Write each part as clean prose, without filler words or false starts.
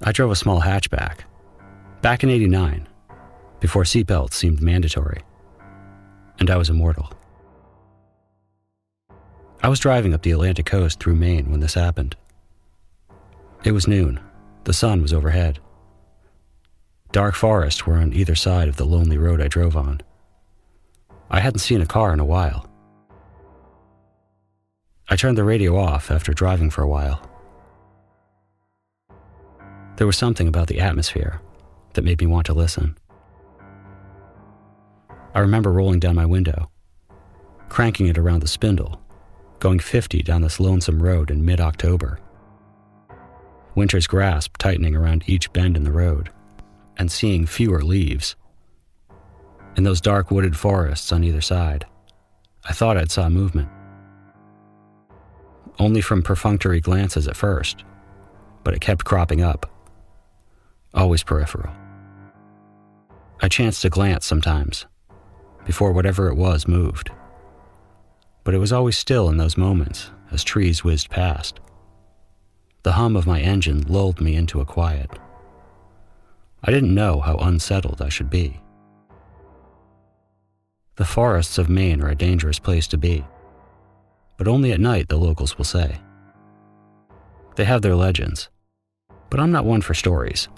I drove a small hatchback, back in '89, before seatbelts seemed mandatory, and I was immortal. I was driving up the Atlantic coast through Maine when this happened. It was noon. The sun was overhead. Dark forests were on either side of the lonely road I drove on. I hadn't seen a car in a while. I turned the radio off after driving for a while. There was something about the atmosphere that made me want to listen. I remember rolling down my window, cranking it around the spindle, going 50 down this lonesome road in mid-October. Winter's grasp tightening around each bend in the road, and seeing fewer leaves. In those dark wooded forests on either side, I thought I'd saw movement. Only from perfunctory glances at first, but it kept cropping up. Always peripheral. I chanced to glance sometimes, before whatever it was moved. But it was always still in those moments as trees whizzed past. The hum of my engine lulled me into a quiet. I didn't know how unsettled I should be. The forests of Maine are a dangerous place to be, but only at night, the locals will say. They have their legends, but I'm not one for stories.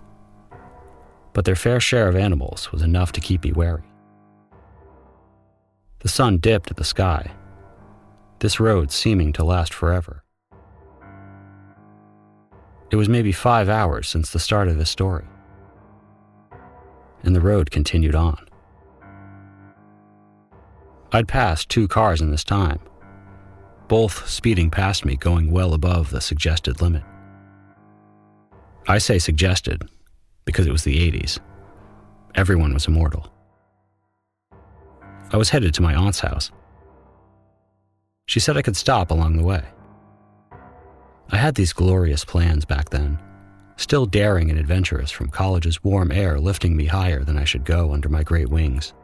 But their fair share of animals was enough to keep me wary. The sun dipped at the sky, this road seeming to last forever. It was maybe 5 hours since the start of this story, and the road continued on. I'd passed 2 cars in this time, both speeding past me going well above the suggested limit. I say suggested because it was the '80s. Everyone was immortal. I was headed to my aunt's house. She said I could stop along the way. I had these glorious plans back then, still daring and adventurous from college's warm air lifting me higher than I should go under my great wings.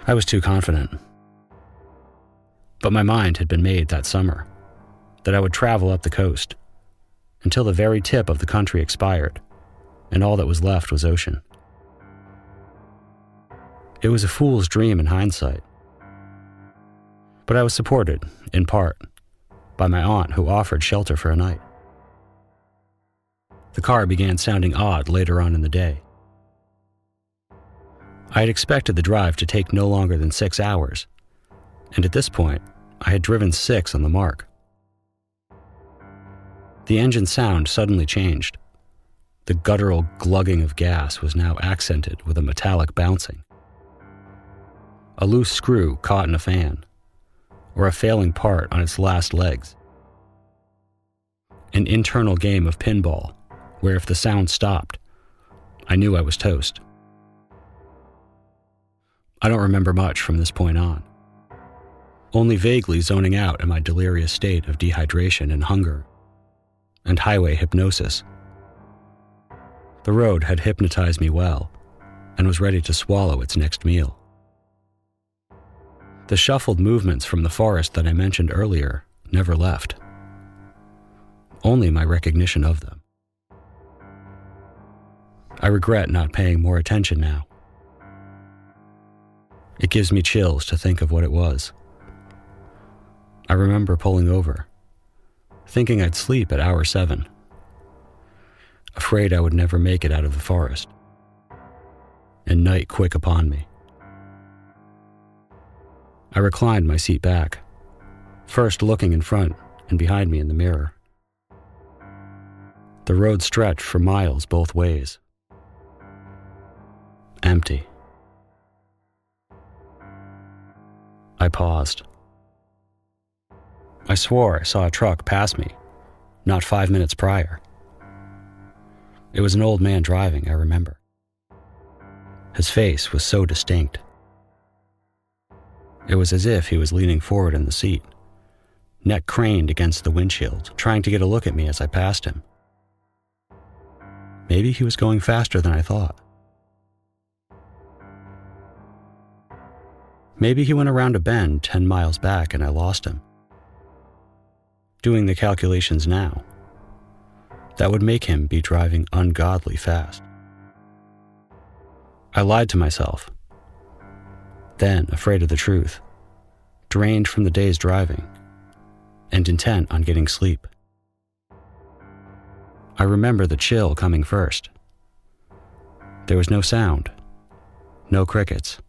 I was too confident. But my mind had been made that summer that I would travel up the coast until the very tip of the country expired, and all that was left was ocean. It was a fool's dream in hindsight. But I was supported, in part, by my aunt who offered shelter for a night. The car began sounding odd later on in the day. I had expected the drive to take no longer than 6 hours, and at this point, I had driven 6 on the mark. The engine sound suddenly changed. The guttural glugging of gas was now accented with a metallic bouncing. A loose screw caught in a fan, or a failing part on its last legs. An internal game of pinball, where if the sound stopped, I knew I was toast. I don't remember much from this point on, only vaguely zoning out in my delirious state of dehydration and hunger, and highway hypnosis. The road had hypnotized me well, and was ready to swallow its next meal. The shuffled movements from the forest that I mentioned earlier never left. Only my recognition of them. I regret not paying more attention now. It gives me chills to think of what it was. I remember pulling over, thinking I'd sleep at hour 7, afraid I would never make it out of the forest, and night quick upon me. I reclined my seat back, first looking in front and behind me in the mirror. The road stretched for miles both ways. Empty. I paused. I swore I saw a truck pass me, not 5 minutes prior. It was an old man driving, I remember. His face was so distinct. It was as if he was leaning forward in the seat, neck craned against the windshield, trying to get a look at me as I passed him. Maybe he was going faster than I thought. Maybe he went around a bend 10 miles back and I lost him. Doing the calculations now, that would make him be driving ungodly fast. I lied to myself. Then, afraid of the truth, drained from the day's driving, and intent on getting sleep. I remember the chill coming first. There was no sound, no crickets,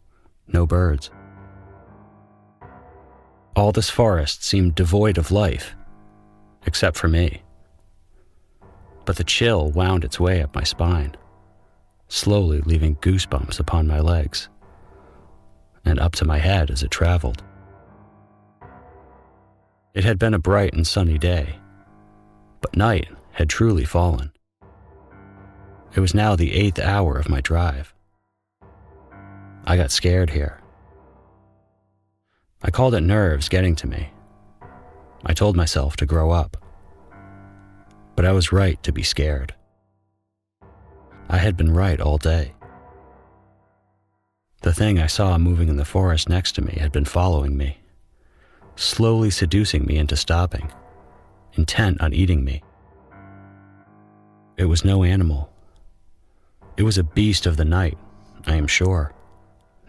no birds. All this forest seemed devoid of life, except for me. But the chill wound its way up my spine, slowly leaving goosebumps upon my legs, and up to my head as it traveled. It had been a bright and sunny day, but night had truly fallen. It was now the 8th hour of my drive. I got scared here. I called it nerves getting to me. I told myself to grow up. But I was right to be scared. I had been right all day. The thing I saw moving in the forest next to me had been following me, slowly seducing me into stopping, intent on eating me. It was no animal. It was a beast of the night, I am sure.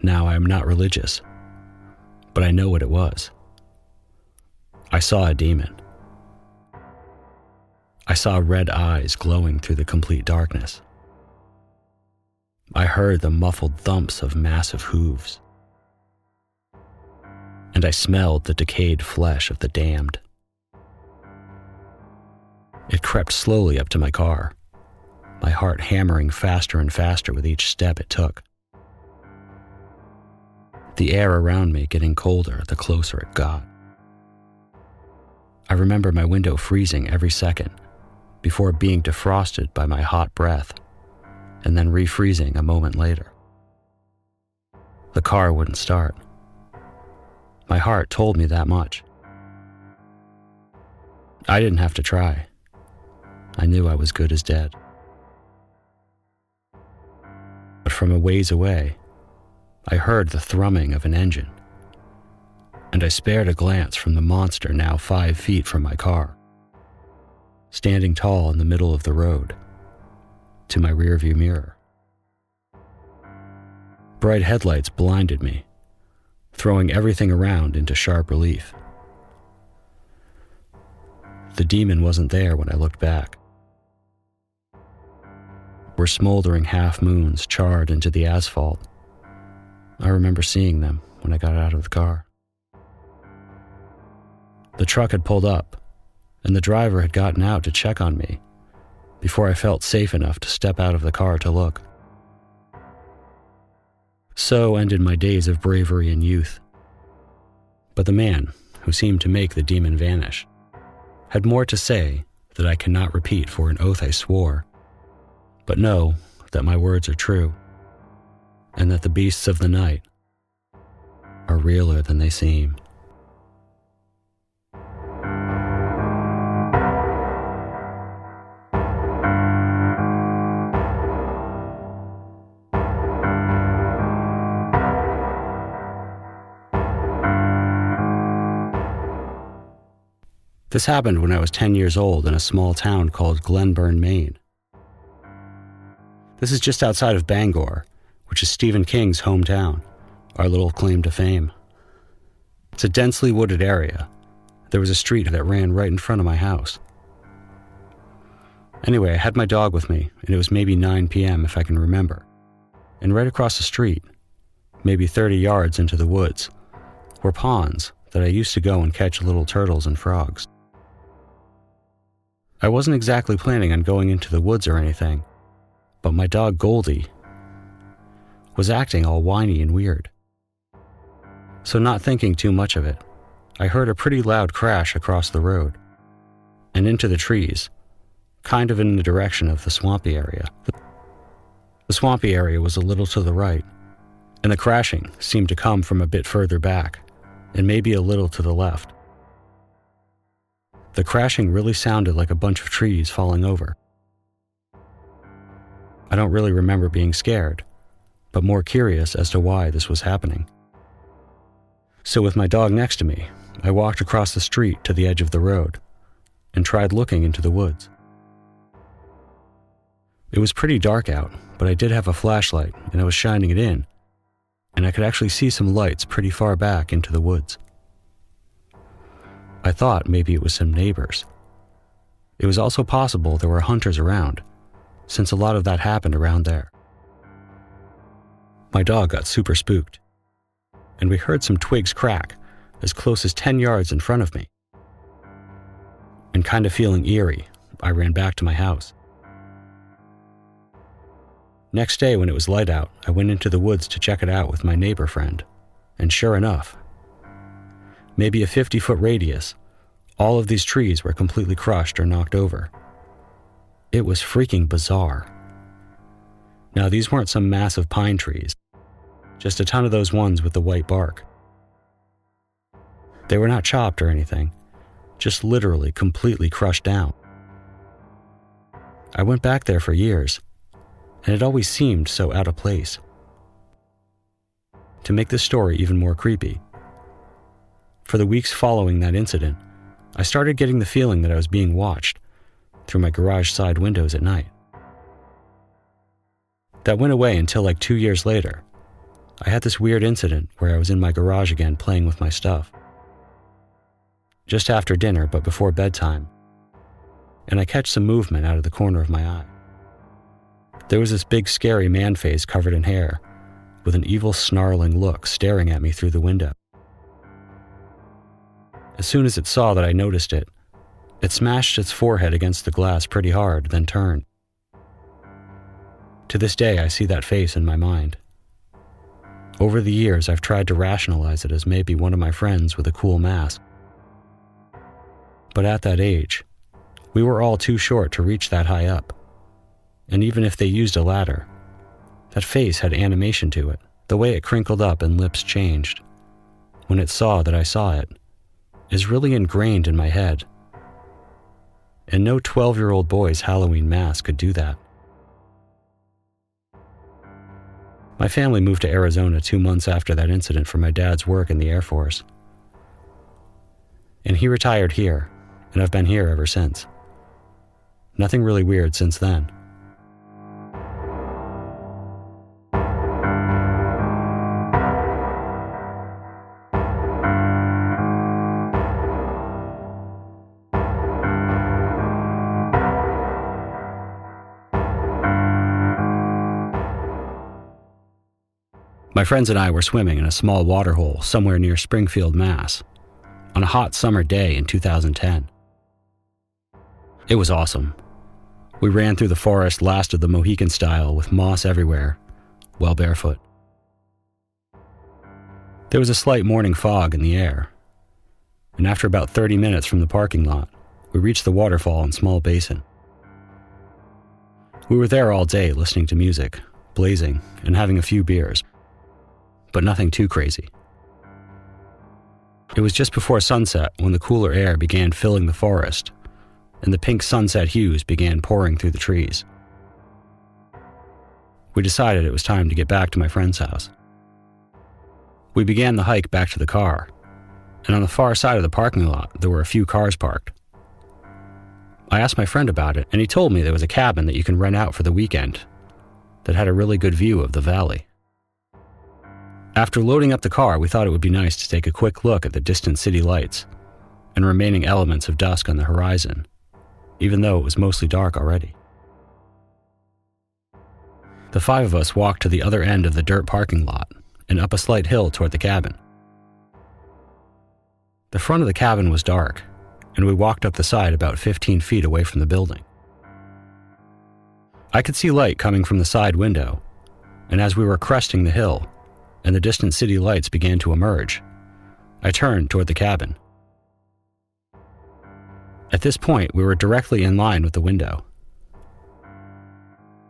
Now I am not religious, but I know what it was. I saw a demon. I saw red eyes glowing through the complete darkness. I heard the muffled thumps of massive hooves. And I smelled the decayed flesh of the damned. It crept slowly up to my car, my heart hammering faster and faster with each step it took. The air around me getting colder the closer it got. I remember my window freezing every second before being defrosted by my hot breath and then refreezing a moment later. The car wouldn't start. My heart told me that much. I didn't have to try. I knew I was good as dead. But from a ways away, I heard the thrumming of an engine, and I spared a glance from the monster now 5 feet from my car, standing tall in the middle of the road, to my rearview mirror. Bright headlights blinded me, throwing everything around into sharp relief. The demon wasn't there when I looked back. Where smoldering half-moons charred into the asphalt, I remember seeing them when I got out of the car. The truck had pulled up, and the driver had gotten out to check on me before I felt safe enough to step out of the car to look. So ended my days of bravery and youth. But the man, who seemed to make the demon vanish, had more to say that I cannot repeat for an oath I swore, but know that my words are true, and that the beasts of the night are realer than they seem. This happened when I was 10 years old in a small town called Glenburn, Maine. This is just outside of Bangor, which is Stephen King's hometown, our little claim to fame. It's a densely wooded area. There was a street that ran right in front of my house. Anyway, I had my dog with me, and it was maybe 9 p.m. if I can remember. And right across the street, maybe 30 yards into the woods, were ponds that I used to go and catch little turtles and frogs. I wasn't exactly planning on going into the woods or anything, but my dog Goldie was acting all whiny and weird. So not thinking too much of it, I heard a pretty loud crash across the road and into the trees, kind of in the direction of the swampy area. The swampy area was a little to the right, and the crashing seemed to come from a bit further back, and maybe a little to the left. The crashing really sounded like a bunch of trees falling over. I don't really remember being scared, but more curious as to why this was happening. So with my dog next to me, I walked across the street to the edge of the road and tried looking into the woods. It was pretty dark out, but I did have a flashlight and I was shining it in, and I could actually see some lights pretty far back into the woods. I thought maybe it was some neighbors. It was also possible there were hunters around, since a lot of that happened around there. My dog got super spooked, and we heard some twigs crack as close as 10 yards in front of me. And kind of feeling eerie, I ran back to my house. Next day when it was light out, I went into the woods to check it out with my neighbor friend, and sure enough, maybe a 50-foot radius, all of these trees were completely crushed or knocked over. It was freaking bizarre. Now, these weren't some massive pine trees, just a ton of those ones with the white bark. They were not chopped or anything, just literally completely crushed down. I went back there for years, and it always seemed so out of place. To make this story even more creepy, for the weeks following that incident, I started getting the feeling that I was being watched through my garage side windows at night. That went away until like 2 years later. I had this weird incident where I was in my garage again playing with my stuff. Just after dinner, but before bedtime, and I catch some movement out of the corner of my eye. There was this big scary man face covered in hair, with an evil snarling look staring at me through the window. As soon as it saw that I noticed it, it smashed its forehead against the glass pretty hard, then turned. To this day, I see that face in my mind. Over the years, I've tried to rationalize it as maybe one of my friends with a cool mask. But at that age, we were all too short to reach that high up. And even if they used a ladder, that face had animation to it, the way it crinkled up and lips changed. When it saw that I saw it, is really ingrained in my head. And no 12-year-old boy's Halloween mask could do that. My family moved to Arizona 2 months after that incident for my dad's work in the Air Force. And he retired here, and I've been here ever since. Nothing really weird since then. My friends and I were swimming in a small waterhole somewhere near Springfield, Mass, on a hot summer day in 2010. It was awesome. We ran through the forest last of the Mohican style with moss everywhere, well barefoot. There was a slight morning fog in the air, and after about 30 minutes from the parking lot, we reached the waterfall and small basin. We were there all day listening to music, blazing, and having a few beers, but nothing too crazy. It was just before sunset when the cooler air began filling the forest, and the pink sunset hues began pouring through the trees. We decided it was time to get back to my friend's house. We began the hike back to the car, and on the far side of the parking lot, there were a few cars parked. I asked my friend about it, and he told me there was a cabin that you can rent out for the weekend that had a really good view of the valley. After loading up the car, we thought it would be nice to take a quick look at the distant city lights and remaining elements of dusk on the horizon, even though it was mostly dark already. The 5 of us walked to the other end of the dirt parking lot and up a slight hill toward the cabin. The front of the cabin was dark, and we walked up the side about 15 feet away from the building. I could see light coming from the side window, and as we were cresting the hill, and the distant city lights began to emerge, I turned toward the cabin. At this point, we were directly in line with the window.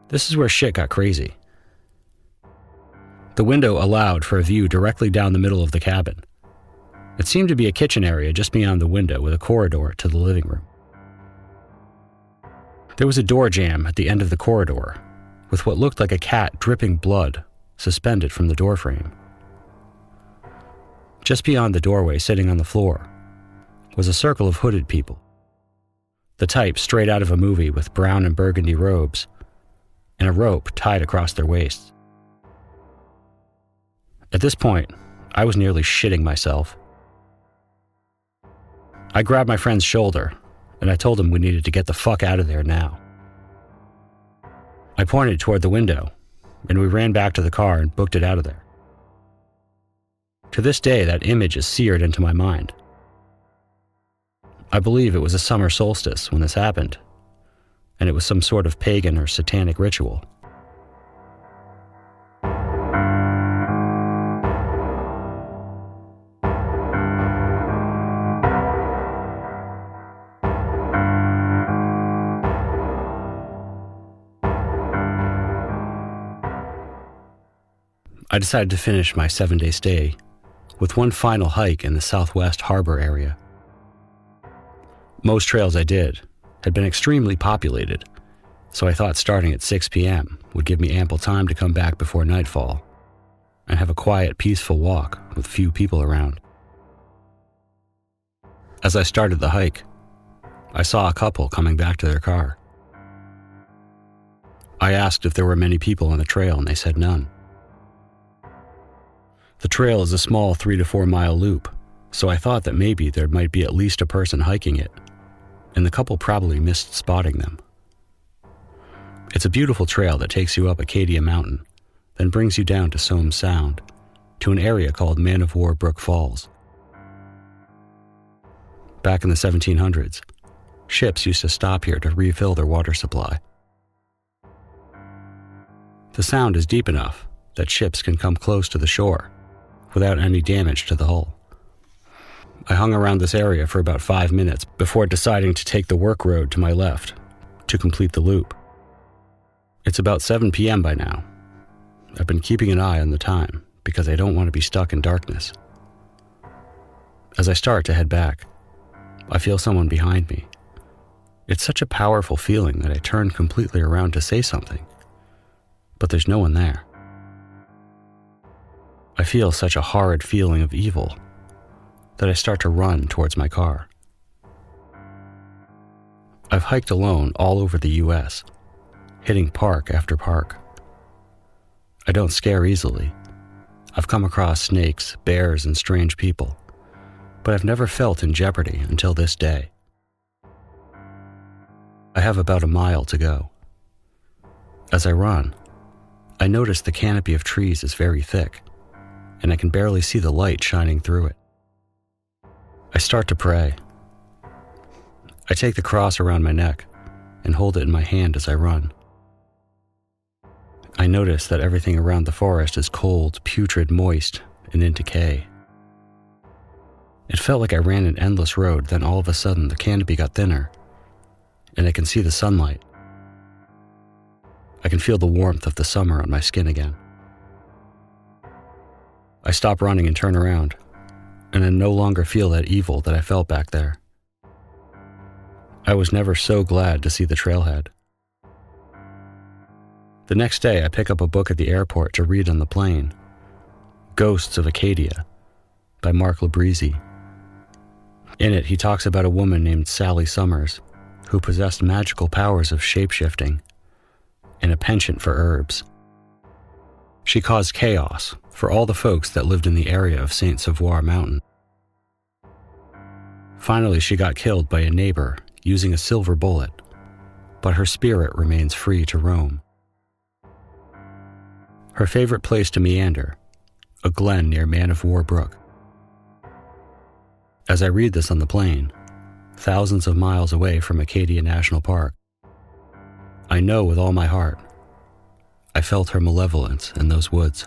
This is where shit got crazy. The window allowed for a view directly down the middle of the cabin. It seemed to be a kitchen area just beyond the window with a corridor to the living room. There was a door jamb at the end of the corridor, with what looked like a cat dripping blood suspended from the doorframe. Just beyond the doorway, sitting on the floor, was a circle of hooded people. The type straight out of a movie with brown and burgundy robes, and a rope tied across their waists. At this point, I was nearly shitting myself. I grabbed my friend's shoulder, and I told him we needed to get the fuck out of there now. I pointed toward the window, and we ran back to the car and booked it out of there. To this day, that image is seared into my mind. I believe it was a summer solstice when this happened, and it was some sort of pagan or satanic ritual. I decided to finish my 7-day stay with one final hike in the Southwest Harbor area. Most trails I did had been extremely populated, so I thought starting at 6 p.m. would give me ample time to come back before nightfall and have a quiet, peaceful walk with few people around. As I started the hike, I saw a couple coming back to their car. I asked if there were many people on the trail, and they said none. The trail is a small 3 to 4 mile loop, so I thought that maybe there might be at least a person hiking it, and the couple probably missed spotting them. It's a beautiful trail that takes you up Acadia Mountain, then brings you down to Somes Sound, to an area called Man of War Brook Falls. Back in the 1700s, ships used to stop here to refill their water supply. The sound is deep enough that ships can come close to the shore without any damage to the hull. I hung around this area for about 5 minutes before deciding to take the work road to my left to complete the loop. It's about 7 p.m. by now. I've been keeping an eye on the time because I don't want to be stuck in darkness. As I start to head back, I feel someone behind me. It's such a powerful feeling that I turn completely around to say something, but there's no one there. I feel such a horrid feeling of evil that I start to run towards my car. I've hiked alone all over the U.S., hitting park after park. I don't scare easily. I've come across snakes, bears, and strange people, but I've never felt in jeopardy until this day. I have about a mile to go. As I run, I notice the canopy of trees is very thick, and I can barely see the light shining through it. I start to pray. I take the cross around my neck and hold it in my hand as I run. I notice that everything around the forest is cold, putrid, moist, and in decay. It felt like I ran an endless road, then all of a sudden the canopy got thinner, and I can see the sunlight. I can feel the warmth of the summer on my skin again. I stop running and turn around, and I no longer feel that evil that I felt back there. I was never so glad to see the trailhead. The next day, I pick up a book at the airport to read on the plane, Ghosts of Acadia, by Mark Labrizzi. In it, he talks about a woman named Sally Summers, who possessed magical powers of shape-shifting and a penchant for herbs. She caused chaos for all the folks that lived in the area of Saint Sauveur Mountain. Finally, she got killed by a neighbor using a silver bullet, but her spirit remains free to roam. Her favorite place to meander, a glen near Man of War Brook. As I read this on the plane, thousands of miles away from Acadia National Park, I know with all my heart, I felt her malevolence in those woods.